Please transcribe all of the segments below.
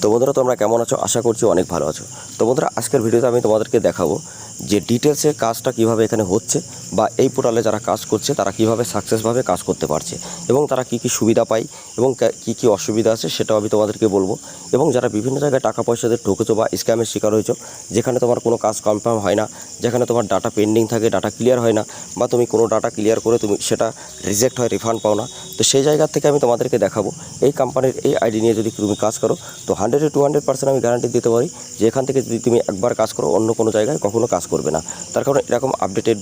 তো বন্ধুরা তোমরা কেমন আছো? আশা করছি অনেক ভালো আছো। তো বন্ধুরা আজকের ভিডিওতে আমি তোমাদেরকে দেখাবো যে ডিটেলসে কাজটা কিভাবে এখানে হচ্ছে বা এই পোর্টালে যারা কাজ করছে তারা কিভাবে সাকসেসভাবে কাজ করতে পারছে এবং তারা কি কি সুবিধা পায় এবং কি কি অসুবিধা আছে সেটাও আমি তোমাদেরকে বলবো। এবং যারা বিভিন্ন জায়গায় টাকা পয়সা দিয়ে ঠকেছো বা স্ক্যামের শিকার হয়েছো, যেখানে তোমার কোনো কাজ কনফার্ম হয় না, যেখানে তোমার ডাটা পেন্ডিং থাকে, ডাটা ক্লিয়ার হয় না, বা তুমি কোনো ডাটা ক্লিয়ার করে তুমি সেটা রিজেক্ট হয়, রিফান্ড পাও না, তো সেই জায়গা থেকে আমি তোমাদেরকে দেখাবো এই কোম্পানির এই আইডি নিয়ে যদি তুমি কাজ করো তো 100-200% আমি গ্যারান্টি দিতে পারি যে এখান থেকে যদি তুমি একবার কাজ করো অন্য কোনো জায়গায় কখনো কাজ করবে না। তার কারণ এরকম আপডেটেড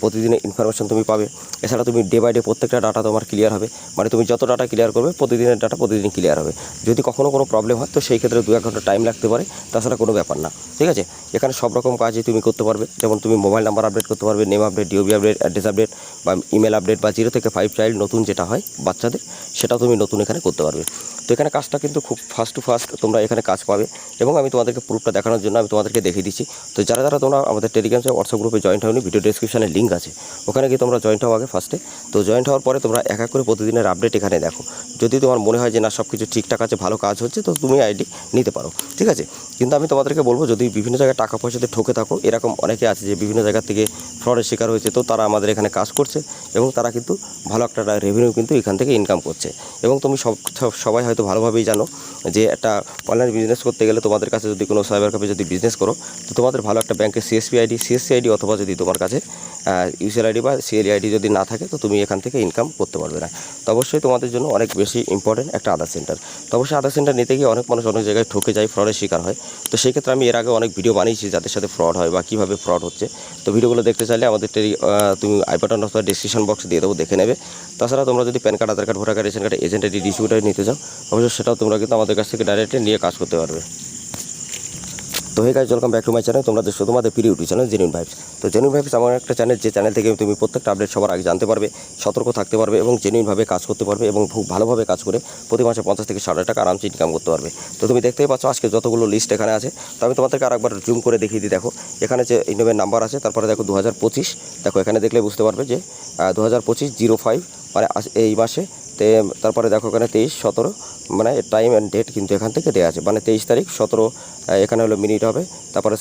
প্রতিদিনের ইনফরমেশন তুমি পাবে। এছাড়া তুমি ডে বাই ডে প্রত্যেকটা ডাটা তোমার ক্লিয়ার হবে, মানে তুমি যত ডাটা ক্লিয়ার করবে প্রতিদিনের ডাটা প্রতিদিন ক্লিয়ার হবে। যদি কখনো কোনো প্রবলেম হয় তো সেই ক্ষেত্রে 2-1 ঘন্টা টাইম লাগতে পারে, তাছাড়া কোনো ব্যাপার না। ঠিক আছে, এখানে সব রকম কাজই তুমি করতে পারবে, যেমন তুমি মোবাইল নাম্বার আপডেট করতে পারবে, name update, DOB update, address update বা ইমেল আপডেট বা 0 থেকে 5 চাইল্ড নতুন যেটা হয় বাচ্চাদের সেটাও তুমি নতুন এখানে করতে পারবে। তো এখানে কাজটা কিন্তু খুব ফাস্ট টু ফাস্ট তোমরা এখানে কাজ পাবে এবং আমি তোমাদেরকে প্রুফটা দেখানোর জন্য আমি তোমাদেরকে দেখিয়ে দিচ্ছি। তো যারা যারা তোমরা আমাদের টেলিগ্রাম হোয়াটসঅ্যাপ গ্রুপে জয়েন্ট হওনি, ভিডিও ডেসক্রিপশনে লিঙ্ক আছে, ওখানে গিয়ে তোমরা জয়েন্ট হও আগে ফার্স্টে। তো জয়েন্ট হওয়ার পরে তোমরা এক এক করে প্রতিদিনের আপডেট এখানে দেখো। যদি তোমার মনে হয় যে না সব কিছু ঠিকঠাক আছে, ভালো কাজ হচ্ছে, তো তুমি আইডি নিতে পারো। ঠিক আছে, কিন্তু আমি তোমাদেরকে বলবো যদি বিভিন্ন জায়গায় টাকা পয়সাতে ঠকে থাকো, এরকম অনেকে আছে যে বিভিন্ন জায়গা থেকে ফ্রডের শিকার হয়েছে, তো তারা আমাদের এখানে কাজ করছে এবং তারা কিন্তু ভালো একটা রেভিনিউ কিন্তু এখান থেকে ইনকাম করছে। এবং তুমি সবাই হয়তো ভালোভাবেই জানো যে একটা অনলাইন বিজনেস করতে গেলে তোমাদের কাছে যদি কোনো সাইবার ক্যাফে যদি বিজনেস করো তো তোমাদের ভালো একটা ব্যাংকের সিএসসি আইডি অথবা যদি তোমার কাছে ইউসিএল আইডি বা সিএলই আইডি যদি না থাকে তো তুমি এখান থেকে ইনকাম করতে পারবে না। তো অবশ্যই তোমাদের জন্য অনেক বেশি ইম্পর্টেন্ট একটা আধার সেন্টার। তো অবশ্যই আধার সেন্টার নিতে গিয়ে অনেক মানুষ অনেক জায়গায় ঠকে যায়, ফ্রডের শিকার হয়। তো সেই ক্ষেত্রে আমি এর আগে অনেক ভিডিও বানিয়েছি যাদের সাথে ফ্রড হয় বা কীভাবে ফ্রড হচ্ছে। তো ভিডিওগুলো দেখতে চাইলে আমাদের তুমি আই বাটন অথবা ডিসক্রিপশন বক্স দিয়ে দেবো, দেখে নেবে। তাছাড়া তোমরা যদি PAN card, Aadhaar card, voter card, ration card, agent ID, distributor নিতে চাও অবশ্যই সেটাও তোমরা কিন্তু আমাদের কাছ থেকে ডাইরেক্টলি নিয়ে কাজ করতে পারবে। তো hey guys, welcome back to my channel, তোমাদের প্রিয় ইউটিউব চ্যানেল জেনুইন ভাইবস। তো জেনুইন ভাইবস এমন একটা চ্যানেল যে চ্যানেল থেকে তুমি প্রত্যেকটা আপডেট সবার আগে জানতে পারবে, সতর্ক থাকতে পারবে এবং জেনুইনভাবে কাজ করতে পারবে এবং খুব ভালোভাবে কাজ করে প্রতি মাসে 50 থেকে 60 টাকা আরামসে ইনকাম করতে পারবে। তো তুমি দেখতেই পাচ্ছ আজকে যতগুলো লিস্ট এখানে আছে। তো আমি তোমাদেরকে আরেকবার জুম করে দেখিয়ে দিই। দেখো এখানে যে ইনভের নাম্বার আছে, তারপরে দেখো 2025, দেখো এখানে দেখলে বুঝতে পারবে যে 2025-05 মানে এই মাসে। তারপরে দেখো এখানে 23-17 মানে টাইম অ্যান্ড ডেট কিন্তু এখান থেকে দেওয়া আছে, মানে 23 তারিখ 17 এখানে হলো মিনিট হবে, তারপরে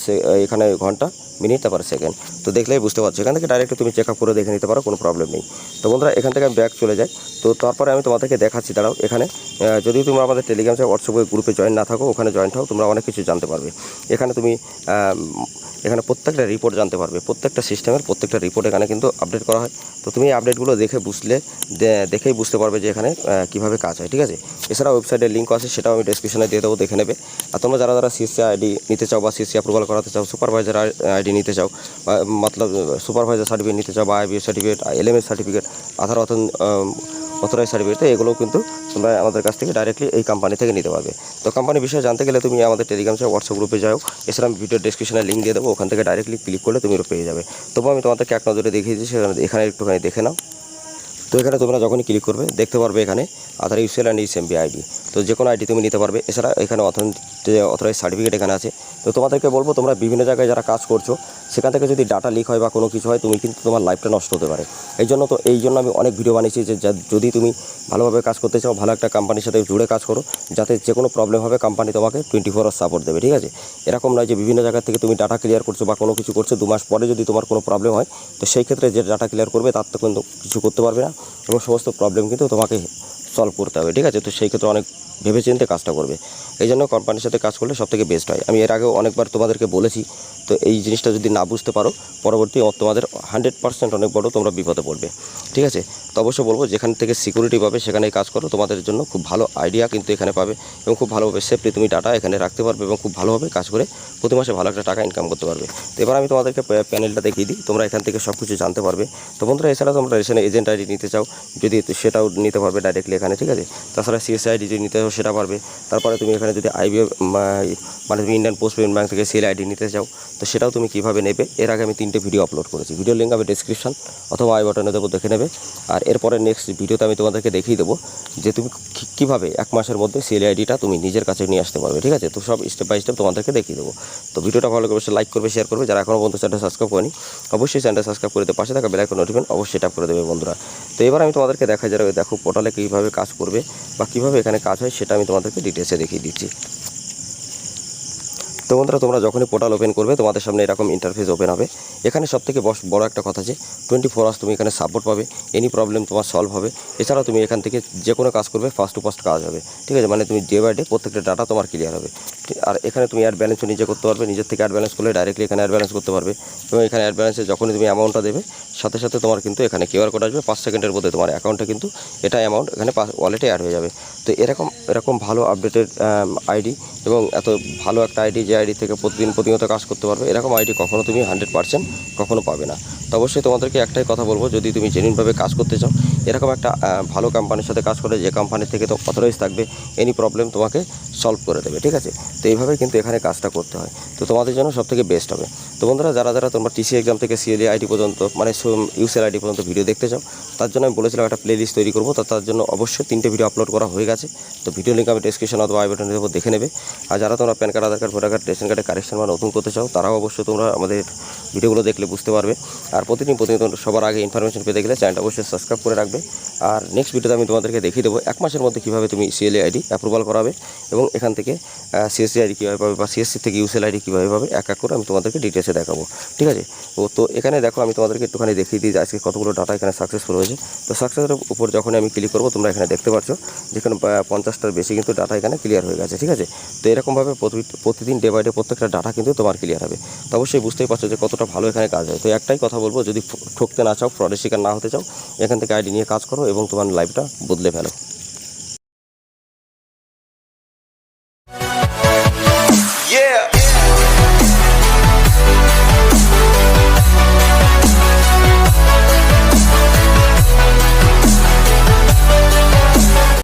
এখানে ঘন্টা, মিনিট, তারপরে সেকেন্ড। তো দেখলেই বুঝতে পারছো, এখান থেকে ডাইরেক্ট তুমি চেক আপ করে দেখে নিতে পারো, কোনো প্রবলেম নেই। তো বন্ধুরা এখান থেকে আমি ব্যাক চলে যাই। তো তারপরে আমি তোমাদেরকে দেখাচ্ছি, দাঁড়াও। এখানে যদি তোমরা আমাদের টেলিগ্রাম হোয়াটসঅ্যাপ গ্রুপে জয়েন না থাকো, ওখানে জয়েন্ট হও, তোমরা অনেক কিছু জানতে পারবে। এখানে তুমি এখানে প্রত্যেকটা রিপোর্ট জানতে পারবে, প্রত্যেকটা সিস্টেমের প্রত্যেকটা রিপোর্ট এখানে কিন্তু আপডেট করা হয়। তো তুমি এই আপডেটগুলো দেখেই বুঝতে পারবে যে এখানে কীভাবে কাজ হয়। ঠিক আছে, এছাড়া ওয়েবসাইটের লিঙ্ক আছে, সেটাও আমি ডেসক্রিপশনে দিয়ে দেবো, দেখে নেবে। আর তোমরা যারা সিএসসি আইডি নিতে চাও বা সিএসসি অ্যাপ্রুভাল করাতে চাও, সুপারভাইজার আইডি নিতে চাও, মতলব সুপারভাইজার সার্টিফিকেট নিতে চাও বা আইবিএস সার্টিফিকেট, এলএমএস সার্টিফিকেট, আধার অথরাইজ সার্টিফিকেট, তো এগুলোও কিন্তু তোমরা আমাদের কাছ থেকে ডাইরেক্টলি এই কোম্পানি থেকে নিতে পারবে। তো কোম্পানির বিষয়ে জানতে গেলে তুমি আমাদের টেলিগ্রাম হোয়াটসঅ্যাপ গ্রুপে যাও, এছাড়া আমি ভিডিও ডেসক্রিপশনে লিঙ্ক দিয়ে দেবো, ওখান থেকে ডাইরেক্টলি ক্লিক করলে তুমি পেয়ে যাবে। তবু আমি তোমাদেরকে এক নজরে দেখিয়ে দিচ্ছি, এখানে একটুখানি দেখে নাও। তো এখানে তোমরা যখনই ক্লিক করবে দেখতে পারবে এখানে আধার ইউসিএল অ্যান্ড ইসএমপি আইডি, তো যে কোনো আইডি তুমি নিতে পারবে। এছাড়া এখানে অথরাইজ সার্টিফিকেট এখানে আছে। তো তোমাদেরকে বলবো তোমরা বিভিন্ন জায়গায় যারা কাজ করছো সেখান থেকে যদি ডাটা লিক হয় বা কোনো কিছু হয়, তুমি কিন্তু তোমার লাইফটা নষ্ট হতে পারে। এই জন্য আমি অনেক ভিডিও বানিয়েছি যে যদি তুমি ভালোভাবে কাজ করতে চাও, ভালো একটা কোম্পানির সাথে জুড়ে কাজ করো, যাতে যে কোনো প্রবলেম হবে কোম্পানি তোমাকে 24 আওয়ার সাপোর্ট দেবে। ঠিক আছে, এরকম নয় যে বিভিন্ন জায়গা থেকে তুমি ডাটা ক্লিয়ার করছো বা কোনো কিছু করছো, 2 মাস পরে যদি তোমার কোনো প্রবলেম হয় তো সেই ক্ষেত্রে যে ডাটা ক্লিয়ার করবে তার তো কিন্তু কিছু করতে পারবে না এবং সমস্ত প্রবলেম কিন্তু তোমাকে সলভ করতে হবে। ঠিক আছে, তো সেই ক্ষেত্রে অনেক ভেবেচিন্তে কাজটা করবে। এই জন্য কোম্পানির সাথে কাজ করলে সবথেকে বেস্ট হয়। আমি এর আগেও অনেকবার তোমাদেরকে বলেছি। তো এই জিনিসটা যদি না বুঝতে পারো, পরবর্তী তোমাদের 100% অনেক বড় তোমরা বিপদে পড়বে। ঠিক আছে, তো অবশ্যই বলবো যেখান থেকে সিকিউরিটি পাবে সেখানেই কাজ করো, তোমাদের জন্য খুব ভালো আইডিয়া কিন্তু এখানে পাবে এবং খুব ভালোভাবে সেফলি তুমি ডাটা এখানে রাখতে পারবে এবং খুব ভালোভাবে কাজ করে প্রতি মাসে ভালো একটা টাকা ইনকাম করতে পারবে। তো এবার আমি তোমাদেরকে প্যানেলটা দেখিয়ে দিই, তোমরা এখান থেকে সব কিছু জানতে পারবে। তো বন্ধুরা এছাড়া তোমরা রেশনে এজেন্ট আইডি নিতে চাও যদি সেটাও নিতে পারবে ডাইরেক্টলি এখানে। ঠিক আছে, তাছাড়া সিএসসি আইডি যদি নিতে চাও সেটা পারবে। তারপরে তুমি এখানে যদি মানে তুমি ইন্ডিয়ান পোস্ট পেমেন্ট ব্যাঙ্ক থেকে সিএল আইডি নিতে চাও তো সেটাও তুমি কীভাবে নেবে, এর আগে আমি 3টে ভিডিও আপলোড করেছি, ভিডিও লিঙ্ক আমি ডেসক্রিপশন অথবা আই বাটনে দেবো, দেখে নেবে। আর এরপরে নেক্সট ভিডিওতে আমি তোমাদেরকে দেখিয়ে দেবো যে তুমি কীভাবে 1 মাসের মধ্যে সিএল আইডিটা তুমি নিজের কাছে নিয়ে আসতে পারবে। ঠিক আছে, তো সব স্টেপ বাই স্টেপ তোমাদেরকে দেখিয়ে দেবো। তো ভিডিওটা ভালো করে লাইক করবে, শেয়ার করবে। যারা এখনও পর্যন্ত চ্যানেলটা সাবস্ক্রাইব করেনি অবশ্যই চ্যানেলটা সাবস্ক্রাইব করে পাশে থাকা বেল আইকন নোটিফিকেশন অবশ্যই ট্যাপ করে দেবে বন্ধুরা। তো এবার আমি তোমাদেরকে দেখা যাবে, দেখো পোর্টালে কীভাবে কাজ করবে বা কীভাবে এখানে কাজ হয় সেটা আমি তোমাদেরকে ডিটেলসে দেখিয়ে দিচ্ছি। তো বন্ধুরা, তোমরা যখনই পোর্টাল ওপেন করবে তোমাদের সামনে এরকম ইন্টারফেস ওপেন হবে। এখানে সবথেকে বড় একটা কথা যে 24 আওয়ার্স তুমি এখানে সাপোর্ট পাবে, এনি প্রবলেম তোমার সলভ হবে। এছাড়াও তুমি এখান থেকে যে কোনো কাজ করবে ফার্স্ট টু ফার্স্ট কাজ হবে, ঠিক আছে। মানে তুমি ডে বাই ডে প্রত্যেকটা ডাটা তোমার ক্লিয়ার হবে। আর এখানে তুমি অ্যাড ব্যালেন্সও নিজে করতে পারবে, নিজের থেকে অ্যাড ব্যালেন্স করলে ডাইরেক্টলি এখানে অ্যাড ব্যালেন্স করতে পারবে। এবং এখানে অ্যাড ব্যালেন্সে যখনই তুমি অ্যামাউন্টটা দেবে সাথে সাথে তোমার কিন্তু এখানে কিউআর কোড আসবে, 5 সেকেন্ডের মধ্যে তোমার অ্যাকাউন্টে কিন্তু এটা অ্যামাউন্ট এখানে ওয়ালেটে অ্যাড হয়ে যাবে। তো এরকম ভালো আপডেটেড আইডি এবং এত ভালো একটা আইডি, যে আইডি থেকে প্রতিনিয়ত কাজ করতে পারবে, এরকম আইডি কখনো তুমি 100% কখনো পাবে না। তো অবশ্যই তোমাদেরকে একটাই কথা বলবো, যদি তুমি জেনুইনভাবে কাজ করতে চাও, এরকম একটা ভালো কোম্পানির সাথে কাজ করে, যে কোম্পানি থেকে তো অথরাইজ থাকবে, এনি প্রবলেম তোমাকে সলভ করে দেবে, ঠিক আছে। তো এইভাবেই কিন্তু এখানে কাজটা করতে হয়, তো তোমাদের জন্য সবথেকে বেস্ট হবে। তো বন্ধুরা, যারা তোমরা টিসি এক্সাম থেকে সিএলএ আইডি পর্যন্ত, মানে ইউসেল আইডি পর্যন্ত ভিডিও দেখতে চাও, তার জন্য আমি বলেছিলাম একটা প্লেলিস্ট তৈরি করবো। তো তার জন্য অবশ্যই 3টে ভিডিও আপলোড করা হয়ে গেছে। তো ভিডিও লিঙ্ক আমি ডেসক্রিপশন অথবা আই বাটনে দেবো, দেখে নেবে। আর যারা তোমরা pan card, Aadhaar card, voter card, ration কার্ডের কারেকশন বা নতুন করতে চাও, তারাও অবশ্যই তোমরা আমাদের ভিডিওগুলো দেখলে বুঝতে পারবে। আর প্রতিদিন সবার আগে ইনফরমেশন পেতে গেলে চ্যানেলটা অবশ্যই সাবস্ক্রাইব করে রাখবে। আর নেক্সট ভিডিওতে আমি তোমাদেরকে দেখিয়ে দেবো 1 মাসের মধ্যে কীভাবে তুমি সিএলএ আইডি অ্যাপ্রুভাল করাবে এবং এখান থেকে সিএসসি আইডি কীভাবে পাবে বা সিএসসি থেকে ইউসেল আইডি কীভাবে পাবে, এক এক করে আমি তোমাদেরকে ডিটেলসে দেখাবো, ঠিক আছে। তো এখানে দেখো, আমি তোমাদেরকে একটুখানি দেখিয়ে দিই যে আজকে কতগুলো ডাটা এখানে সাকসেসফুল হয়েছে। তো সাকসেসের উপর যখন আমি ক্লিক করবো, তোমরা এখানে দেখতে পাচ্ছ যেখানে 50টার বেশি কিন্তু ডাটা এখানে ক্লিয়ার হয়ে গেছে, ঠিক আছে। তো এরকমভাবে প্রতিদিন ডে বাই ডে প্রত্যেকটা ডাটা কিন্তু তোমার ক্লিয়ার হবে। তো অবশ্যই বুঝতেই পারছো যে কতটা ভালো এখানে কাজ হয়। তো একটাই কথা বলবো, যদি ঠকতে না চাও, ফ্রডের শিকার না হতে চাও, এখান থেকে আইডি নিয়ে কাজ করো এবং তোমার লাইফটা বদলে ফেলো।